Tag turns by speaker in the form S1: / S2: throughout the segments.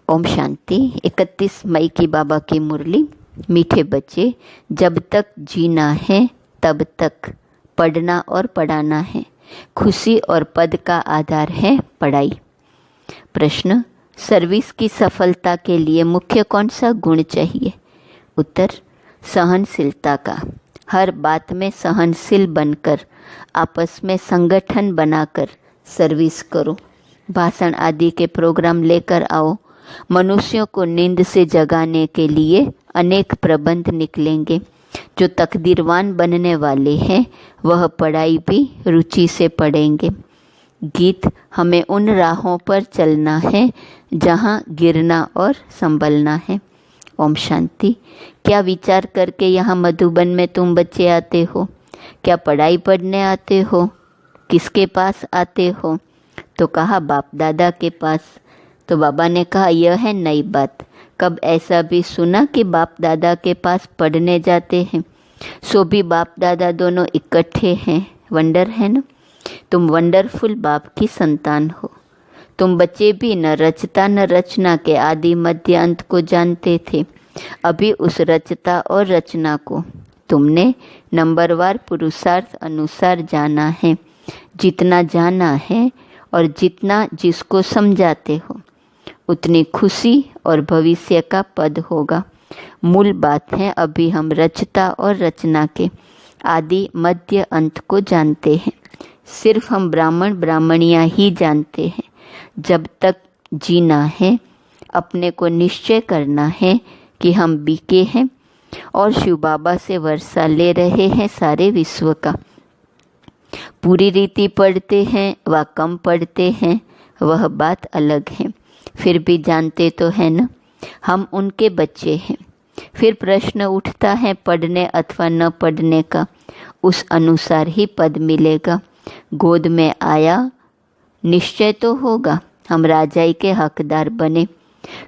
S1: ओम शांति। 31 मई की बाबा की मुरली। मीठे बच्चे, जब तक जीना है तब तक पढ़ना और पढ़ाना है। खुशी और पद का आधार है पढ़ाई। प्रश्न, सर्विस की सफलता के लिए मुख्य कौन सा गुण चाहिए? उत्तर, सहनशीलता का। हर बात में सहनशील बनकर आपस में संगठन बनाकर सर्विस करो। भाषण आदि के प्रोग्राम लेकर आओ। मनुष्यों को नींद से जगाने के लिए अनेक प्रबंध निकलेंगे। जो तकदीरवान बनने वाले हैं वह पढ़ाई भी रुचि से पढ़ेंगे। गीत, हमें उन राहों पर चलना है जहाँ गिरना और संभलना है। ओम शांति। क्या विचार करके यहाँ मधुबन में तुम बच्चे आते हो? क्या पढ़ाई पढ़ने आते हो? किसके पास आते हो? तो कहा बाप दादा के पास। तो बाबा ने कहा यह है नई बात। कब ऐसा भी सुना कि बाप दादा के पास पढ़ने जाते हैं? सो भी बाप दादा दोनों इकट्ठे हैं। वंडर है ना? तुम वंडरफुल बाप की संतान हो। तुम बच्चे भी न रचता न रचना के आदि मध्य अंत को जानते थे। अभी उस रचता और रचना को तुमने नंबरवार पुरुषार्थ अनुसार जाना है। जितना जाना है और जितना जिसको समझाते हो उतनी खुशी और भविष्य का पद होगा। मूल बात है, अभी हम रचता और रचना के आदि मध्य अंत को जानते हैं। सिर्फ हम ब्राह्मण ब्राह्मणियाँ ही जानते हैं। जब तक जीना है अपने को निश्चय करना है कि हम बीके हैं और शिव बाबा से वर्षा ले रहे हैं सारे विश्व का। पूरी रीति पढ़ते हैं व कम पढ़ते हैं वह बात अलग है, फिर भी जानते तो है ना, हम उनके बच्चे हैं। फिर प्रश्न उठता है पढ़ने अथवा न पढ़ने का, उस अनुसार ही पद मिलेगा। गोद में आया निश्चय तो होगा, हम राजाई के हकदार बने।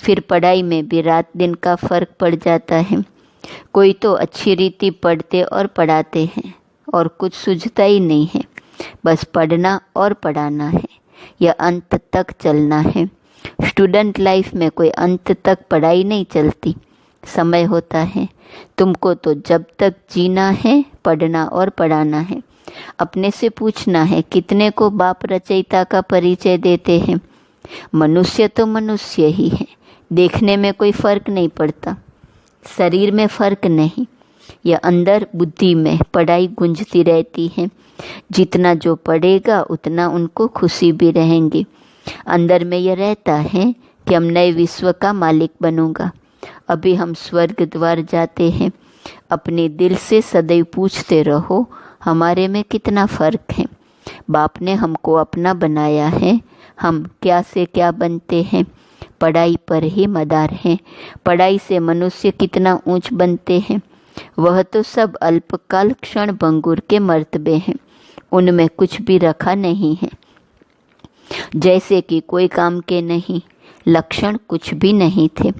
S1: फिर पढ़ाई में भी रात दिन का फर्क पड़ जाता है। कोई तो अच्छी रीति पढ़ते और पढ़ाते हैं और कुछ सूझता ही नहीं है। बस पढ़ना और पढ़ाना है, यह अंत तक चलना है। स्टूडेंट लाइफ में कोई अंत तक पढ़ाई नहीं चलती, समय होता है। तुमको तो जब तक जीना है पढ़ना और पढ़ाना है। अपने से पूछना है कितने को बाप रचयिता का परिचय देते हैं? मनुष्य तो मनुष्य ही है, देखने में कोई फर्क नहीं पड़ता, शरीर में फर्क नहीं, यह अंदर बुद्धि में पढ़ाई गूंजती रहती है। जितना जो पढ़ेगा उतना उनको खुशी भी रहेंगी। अंदर में यह रहता है कि हम नए विश्व का मालिक बनूंगा। अभी हम स्वर्ग द्वार जाते हैं। अपने दिल से सदैव पूछते रहो हमारे में कितना फ़र्क है। बाप ने हमको अपना बनाया है, हम क्या से क्या बनते हैं। पढ़ाई पर ही मदार है। पढ़ाई से मनुष्य कितना ऊंच बनते हैं, वह तो सब अल्पकाल क्षण भंगुर के मर्तबे हैं, उनमें कुछ भी रखा नहीं है। जैसे कि कोई काम के नहीं, लक्षण कुछ भी नहीं थे।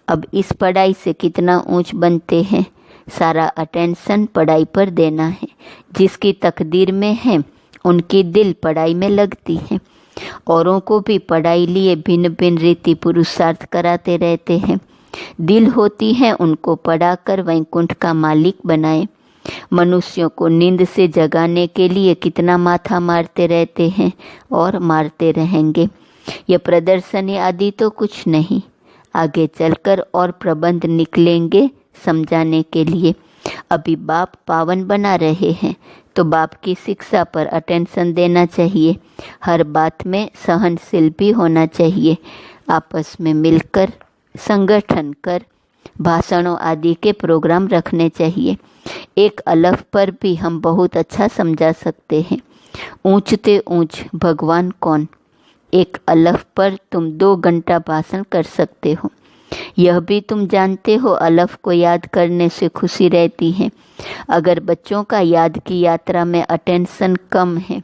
S1: अब इस पढ़ाई से कितना ऊंच बनते हैं। सारा अटेंशन पढ़ाई पर देना है। जिसकी तकदीर में है उनकी दिल पढ़ाई में लगती है। औरों को भी पढ़ाई लिए भिन्न भिन्न रीति पुरुषार्थ कराते रहते हैं। दिल होती है उनको पढ़ाकर वैकुंठ का मालिक बनाए। मनुष्यों को नींद से जगाने के लिए कितना माथा मारते रहते हैं और मारते रहेंगे। यह प्रदर्शनी आदि तो कुछ नहीं, आगे चलकर और प्रबंध निकलेंगे समझाने के लिए। अभी बाप पावन बना रहे हैं तो बाप की शिक्षा पर अटेंशन देना चाहिए। हर बात में सहनशील भी होना चाहिए। आपस में मिलकर संगठन कर भाषणों आदि के प्रोग्राम रखने चाहिए। एक अलफ पर भी हम बहुत अच्छा समझा सकते हैं। ऊंचते ऊंच भगवान कौन? एक अलफ पर तुम 2 घंटा भाषण कर सकते हो। यह भी तुम जानते हो अलफ को याद करने से खुशी रहती है। अगर बच्चों का याद की यात्रा में अटेंशन कम है,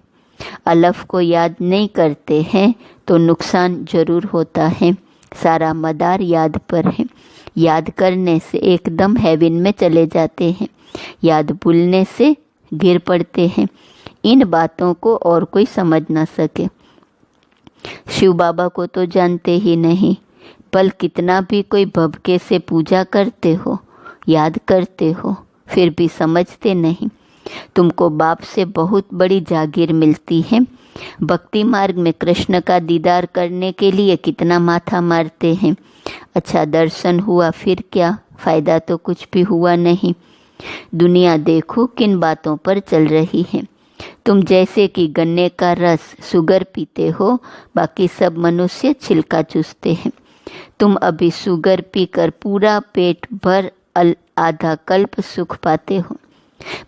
S1: अलफ को याद नहीं करते हैं तो नुकसान जरूर होता है। सारा मदार याद पर है। याद करने से एकदम हेवन में चले जाते हैं, याद भूलने से गिर पड़ते हैं। इन बातों को और कोई समझ ना सके। शिव बाबा को तो जानते ही नहीं, बल कितना भी कोई भवके से पूजा करते हो, याद करते हो, फिर भी समझते नहीं। तुमको बाप से बहुत बड़ी जागीर मिलती है। भक्ति मार्ग में कृष्ण का दीदार करने के लिए कितना माथा मारते हैं। अच्छा दर्शन हुआ, फिर क्या फ़ायदा, तो कुछ भी हुआ नहीं। दुनिया देखो किन बातों पर चल रही है। तुम जैसे कि गन्ने का रस शुगर पीते हो, बाकी सब मनुष्य छिलका चूसते हैं। तुम अभी शुगर पीकर पूरा पेट भर आधा कल्प सुख पाते हो,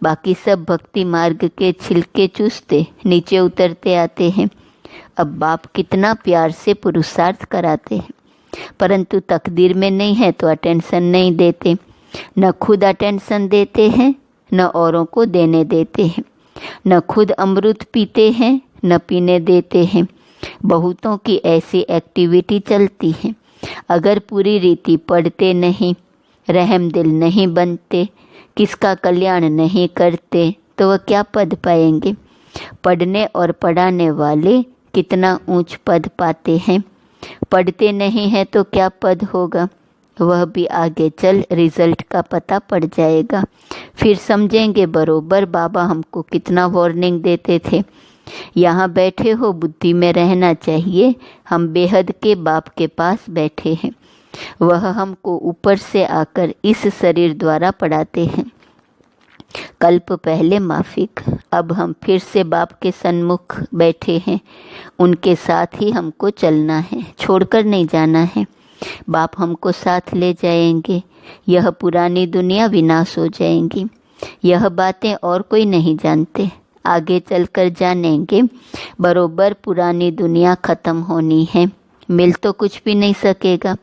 S1: बाकी सब भक्ति मार्ग के छिलके चूसते नीचे उतरते आते हैं। अब बाप कितना प्यार से पुरुषार्थ कराते हैं, परंतु तकदीर में नहीं है तो अटेंशन नहीं देते। न खुद अटेंशन देते हैं, न औरों को देने देते हैं। न खुद अमृत पीते हैं, न पीने देते हैं। बहुतों की ऐसी एक्टिविटी चलती है। अगर पूरी रीति पढ़ते नहीं, रहम दिल नहीं बनते, किसका कल्याण नहीं करते, तो वह क्या पद पाएंगे। पढ़ने और पढ़ाने वाले कितना ऊंच पद पाते हैं। पढ़ते नहीं हैं तो क्या पद होगा, वह भी आगे चल रिजल्ट का पता पड़ जाएगा। फिर समझेंगे बरोबर बाबा हमको कितना वार्निंग देते थे। यहाँ बैठे हो, बुद्धि में रहना चाहिए। हम बेहद के बाप के पास बैठे हैं। वह हमको ऊपर से आकर इस शरीर द्वारा पढ़ाते हैं। कल्प पहले माफिक, अब हम फिर से बाप के सन्मुख बैठे हैं। उनके साथ ही हमको चलना है, छोड़कर नहीं जाना है। बाप हमको साथ ले जाएंगे। यह पुरानी दुनिया विनाश हो जाएंगी। यह बातें और कोई नहीं जानते, आगे चलकर जानेंगे। बरोबर पुरानी दुनिया ख़त्म होनी है, मिल तो कुछ भी नहीं सकेगा।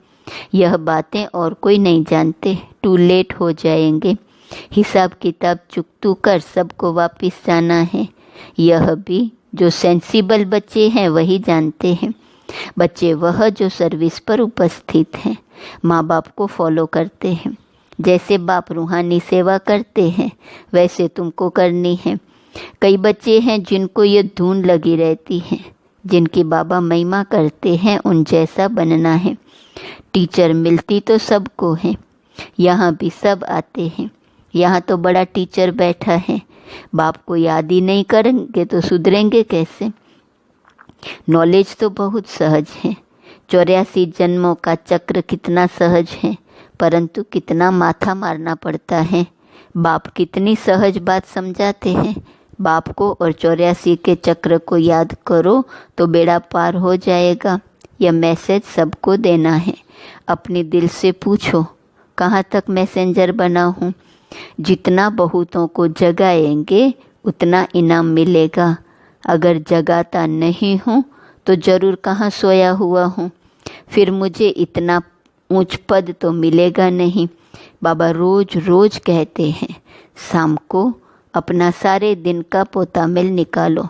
S1: यह बातें और कोई नहीं जानते, टू लेट हो जाएंगे। हिसाब किताब चुकतू कर सबको वापस जाना है। यह भी जो सेंसिबल बच्चे हैं वही जानते हैं। बच्चे वह जो सर्विस पर उपस्थित हैं, माँ बाप को फॉलो करते हैं। जैसे बाप रूहानी सेवा करते हैं वैसे तुमको करनी है। कई बच्चे हैं जिनको ये धुन लगी रहती है, जिनकी बाबा महिमा करते हैं उन जैसा बनना है। टीचर मिलती तो सबको है, यहाँ भी सब आते हैं। यहाँ तो बड़ा टीचर बैठा है, बाप को याद ही नहीं करेंगे तो सुधरेंगे कैसे। नॉलेज तो बहुत सहज है। 84 जन्मों का चक्र कितना सहज है, परंतु कितना माथा मारना पड़ता है। बाप कितनी सहज बात समझाते हैं। बाप को और 84 के चक्र को याद करो तो बेड़ा पार हो जाएगा। यह मैसेज सबको देना है। अपने दिल से पूछो कहाँ तक मैसेंजर बना हूँ। जितना बहुतों को जगाएंगे उतना इनाम मिलेगा। अगर जगाता नहीं हूँ तो ज़रूर कहाँ सोया हुआ हूँ, फिर मुझे इतना ऊंच पद तो मिलेगा नहीं। बाबा रोज रोज कहते हैं शाम को अपना सारे दिन का पोतामेल निकालो।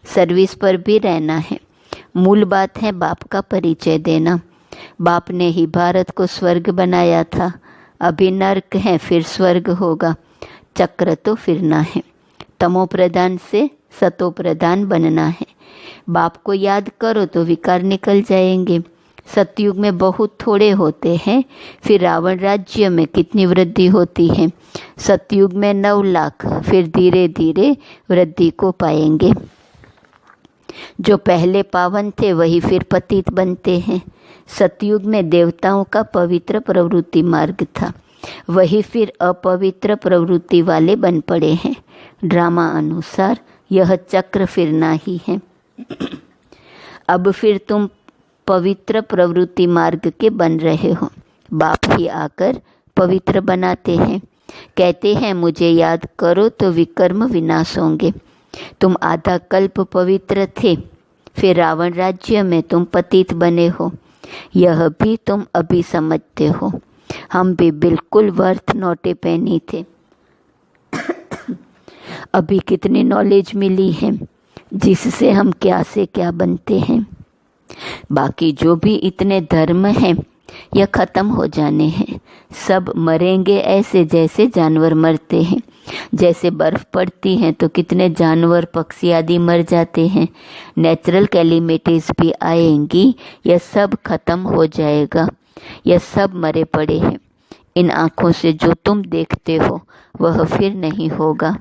S1: सर्विस पर भी रहना है। मूल बात है बाप का परिचय देना। बाप ने ही भारत को स्वर्ग बनाया था। अभी नर्क है, फिर स्वर्ग होगा। चक्र तो फिरना है। तमो प्रधान से सतो प्रधान बनना है। बाप को याद करो तो विकार निकल जाएंगे। सतयुग में बहुत थोड़े होते हैं, फिर रावण राज्य में कितनी वृद्धि होती है। सतयुग में 9 लाख, फिर धीरे धीरे वृद्धि को पाएंगे। जो पहले पावन थे वही फिर पतित बनते हैं। सतयुग में देवताओं का पवित्र प्रवृत्ति मार्ग था, वही फिर अपवित्र प्रवृत्ति वाले बन पड़े हैं। ड्रामा अनुसार यह चक्र फिरना ही है। अब फिर तुम पवित्र प्रवृत्ति मार्ग के बन रहे हो। बाप ही आकर पवित्र बनाते हैं। कहते हैं मुझे याद करो तो विकर्म विनाश होंगे। तुम आधा कल्प पवित्र थे, फिर रावण राज्य में तुम पतित बने हो। यह भी तुम अभी समझते हो। हम भी बिल्कुल वर्थ नोटे पेनी थे। अभी कितनी नॉलेज मिली है जिससे हम क्या से क्या बनते हैं। बाकी जो भी इतने धर्म हैं यह ख़त्म हो जाने हैं। सब मरेंगे ऐसे जैसे जानवर मरते हैं। जैसे बर्फ़ पड़ती है तो कितने जानवर पक्षी आदि मर जाते हैं। नेचुरल कैलिमिटीज़ भी आएंगी, यह सब ख़त्म हो जाएगा। यह सब मरे पड़े हैं। इन आँखों से जो तुम देखते हो वह फिर नहीं होगा।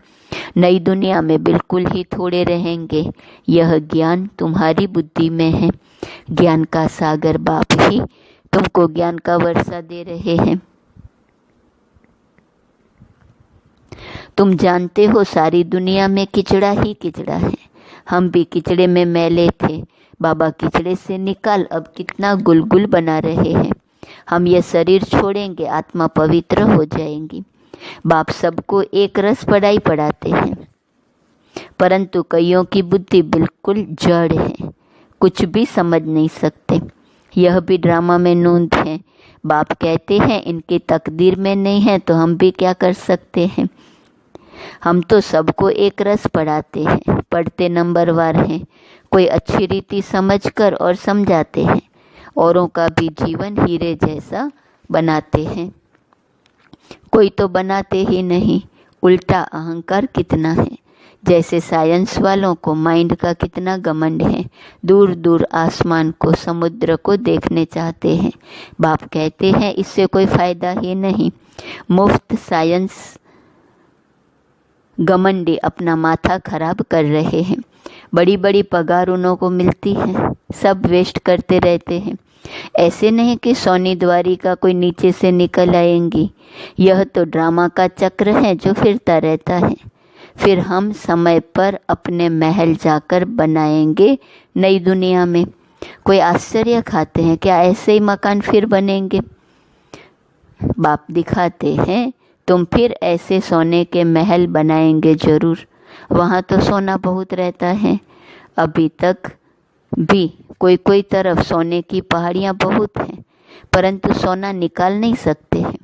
S1: नई दुनिया में बिल्कुल ही थोड़े रहेंगे। यह ज्ञान तुम्हारी बुद्धि में है। ज्ञान का सागर बाप ही तुमको ज्ञान का वर्षा दे रहे हैं। तुम जानते हो सारी दुनिया में किचड़ा ही किचड़ा है। हम भी किचड़े में मैले थे, बाबा किचड़े से निकाल अब कितना गुलगुल बना रहे हैं। हम ये शरीर छोड़ेंगे, आत्मा पवित्र हो जाएंगी। बाप सबको एक रस पढ़ाई पढ़ाते हैं, परंतु कईयों की बुद्धि बिल्कुल जड़ है, कुछ भी समझ नहीं सकते। यह भी ड्रामा में नोंद है। बाप कहते हैं इनकी तकदीर में नहीं है तो हम भी क्या कर सकते हैं। हम तो सबको एक रस पढ़ाते हैं, पढ़ते नंबरवार हैं। कोई अच्छी रीति समझकर और समझाते हैं, औरों का भी जीवन हीरे जैसा बनाते हैं। कोई तो बनाते ही नहीं। उल्टा अहंकार कितना है। जैसे साइंस वालों को माइंड का कितना घमंड है, दूर दूर आसमान को, समुद्र को देखने चाहते हैं। बाप कहते हैं इससे कोई फायदा ही नहीं। मुफ्त साइंस घमंडी अपना माथा खराब कर रहे हैं। बड़ी बड़ी पगार उन्हों को मिलती है, सब वेस्ट करते रहते हैं। ऐसे नहीं कि सोनी द्वारी का कोई नीचे से निकल आएंगी। यह तो ड्रामा का चक्र है जो फिरता रहता है। फिर हम समय पर अपने महल जाकर बनाएंगे नई दुनिया में। कोई आश्चर्य खाते हैं क्या ऐसे ही मकान फिर बनेंगे। बाप दिखाते हैं तुम फिर ऐसे सोने के महल बनाएंगे जरूर। वहाँ तो सोना बहुत रहता है। अभी तक भी कोई कोई तरफ सोने की पहाड़ियाँ बहुत हैं, परंतु सोना निकाल नहीं सकते हैं।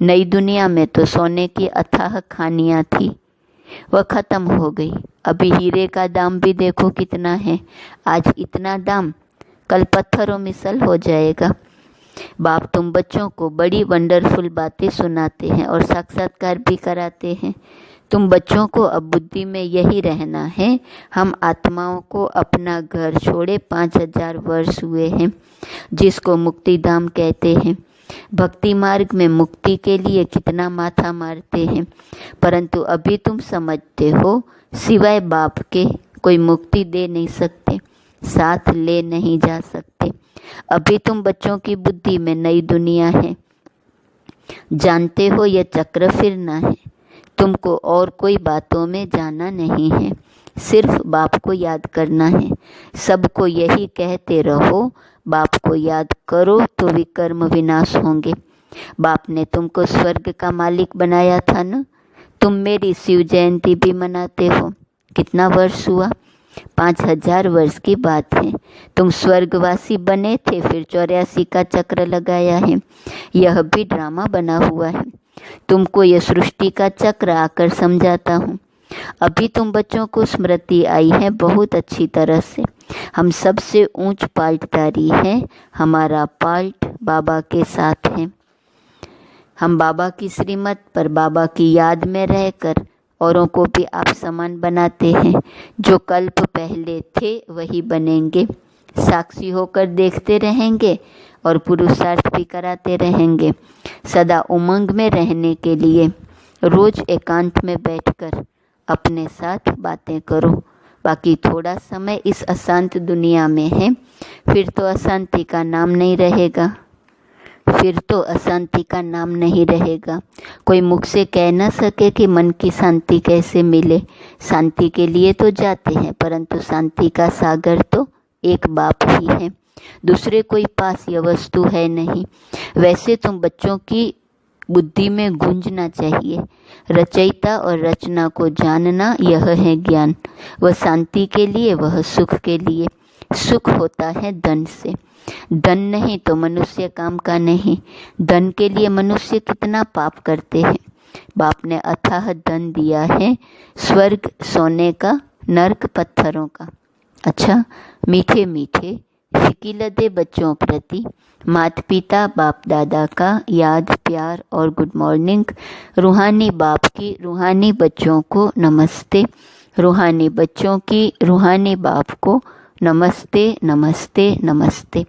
S1: नई दुनिया में तो सोने की अथाह खानियाँ थी, वह ख़त्म हो गई। अभी हीरे का दाम भी देखो कितना है। आज इतना दाम, कल पत्थरों मिसल हो जाएगा। बाप तुम बच्चों को बड़ी वंडरफुल बातें सुनाते हैं और साक्षात्कार भी कराते हैं। तुम बच्चों को अब बुद्धि में यही रहना है। हम आत्माओं को अपना घर छोड़े 5000 वर्ष हुए हैं, जिसको मुक्ति धाम कहते हैं। भक्ति मार्ग में मुक्ति के लिए कितना माथा मारते हैं, परंतु अभी तुम समझते हो सिवाय बाप के कोई मुक्ति दे नहीं सकते, साथ ले नहीं जा सकते। अभी तुम बच्चों की बुद्धि में नई दुनिया है। जानते हो यह चक्र फिरना है। तुमको और कोई बातों में जाना नहीं है, सिर्फ बाप को याद करना है। सबको यही कहते रहो, बाप को याद करो तो विकर्म विनाश होंगे। बाप ने तुमको स्वर्ग का मालिक बनाया था ना। तुम मेरी शिव जयंती भी मनाते हो। कितना वर्ष हुआ? 5000 वर्ष की बात है। तुम स्वर्गवासी बने थे, फिर 84 का चक्र लगाया है। यह भी ड्रामा बना हुआ है। तुमको यह सृष्टि का चक्र आकर समझाता हूँ। अभी तुम बच्चों को स्मृति आई है बहुत अच्छी तरह से। हम सबसे ऊंच पाल्टदारी हैं। हमारा पाल्ट बाबा के साथ है। हम बाबा की श्रीमत पर बाबा की याद में रहकर औरों को भी आप समान बनाते हैं। जो कल्प पहले थे वही बनेंगे। साक्षी होकर देखते रहेंगे और पुरुषार्थ भी कराते रहेंगे। सदा उमंग में रहने के लिए रोज एकांत में बैठकर अपने साथ बातें करो। बाकी थोड़ा समय इस अशांत दुनिया में है, फिर तो अशांति का नाम नहीं रहेगा। कोई मुख से कह न सके कि मन की शांति कैसे मिले। शांति के लिए तो जाते हैं, परंतु शांति का सागर तो एक बाप ही है। दूसरे कोई पास यह वस्तु है नहीं। वैसे तुम बच्चों की बुद्धि में गूंजना चाहिए। रचयिता और रचना को जानना, यह है ज्ञान। वह शांति के लिए, वह सुख के लिए। सुख होता है धन से। धन नहीं तो मनुष्य काम का नहीं। धन के लिए मनुष्य कितना पाप करते हैं। बाप ने अथाह धन दिया है, स्वर्ग सोने का, नरक पत्थरों का। अच्छा, मीठे मीठे शिकिलते बच्चों प्रति माता पिता बाप दादा का याद, प्यार और गुड मॉर्निंग। रूहानी बाप की रूहानी बच्चों को नमस्ते। रूहानी बच्चों की रूहानी बाप को नमस्ते नमस्ते नमस्ते।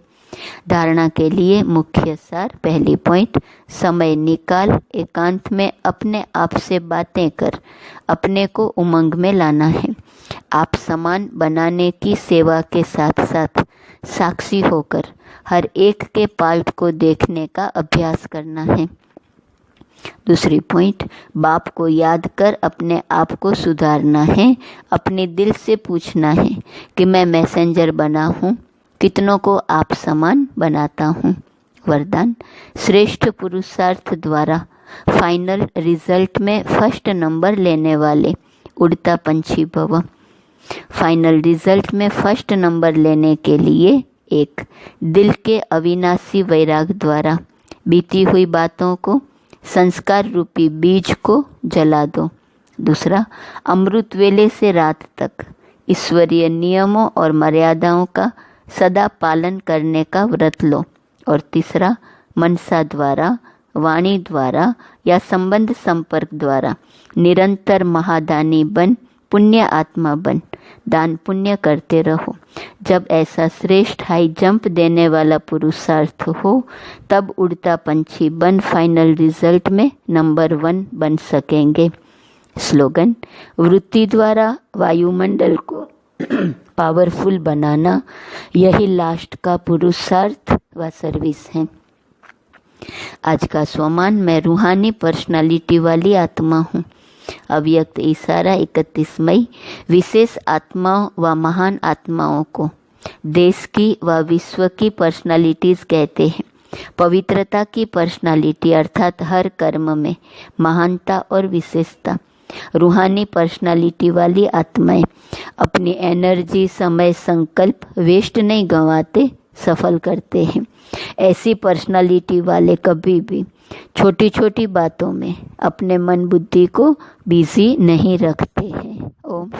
S1: धारणा के लिए मुख्य सार। पहली पॉइंट, समय निकाल एकांत में अपने आप से बातें कर अपने को उमंग में लाना है। आप समान बनाने की सेवा के साथ साथ साक्षी होकर हर एक के पार्ट को देखने का अभ्यास करना है। दूसरी पॉइंट, बाप को याद कर अपने आप को सुधारना है। अपने दिल से पूछना है कि मैं मैसेंजर बना हूँ, कितनों को आप समान बनाता हूँ। वरदान, श्रेष्ठ पुरुषार्थ द्वारा फाइनल रिजल्ट में फर्स्ट नंबर लेने वाले उड़ता पंछी भव। फाइनल रिजल्ट में फर्स्ट नंबर लेने के लिए एक, दिल के अविनाशी वैराग द्वारा बीती हुई बातों को, संस्कार रूपी बीज को जला दो। दूसरा, अमृत वेले से रात तक ईश्वरीय नियमों और मर्यादाओं का सदा पालन करने का व्रत लो। और तीसरा, मनसा द्वारा, वाणी द्वारा या संबंध संपर्क द्वारा निरंतर महादानी बन, पुण्य आत्मा बन, दान पुण्य करते रहो। जब ऐसा श्रेष्ठ हाई जंप देने वाला पुरुषार्थ हो, तब उड़ता पंछी बन फाइनल रिजल्ट में नंबर 1 बन सकेंगे। स्लोगन, वृत्ति द्वारा वायुमंडल को पावरफुल बनाना, यही लास्ट का पुरुषार्थ व सर्विस है। आज का स्वमान, मैं रूहानी पर्सनालिटी वाली आत्मा हूँ। अव्यक्त इशारा 31 मई। विशेष आत्माओं व महान आत्माओं को देश की व विश्व की पर्सनालिटीज कहते हैं। पवित्रता की पर्सनालिटी अर्थात हर कर्म में महानता और विशेषता। रूहानी पर्सनालिटी वाली आत्माएं अपनी एनर्जी, समय, संकल्प वेस्ट नहीं गंवाते, सफल करते हैं। ऐसी पर्सनालिटी वाले कभी भी छोटी छोटी बातों में अपने मन बुद्धि को बिजी नहीं रखते हैं। ओम।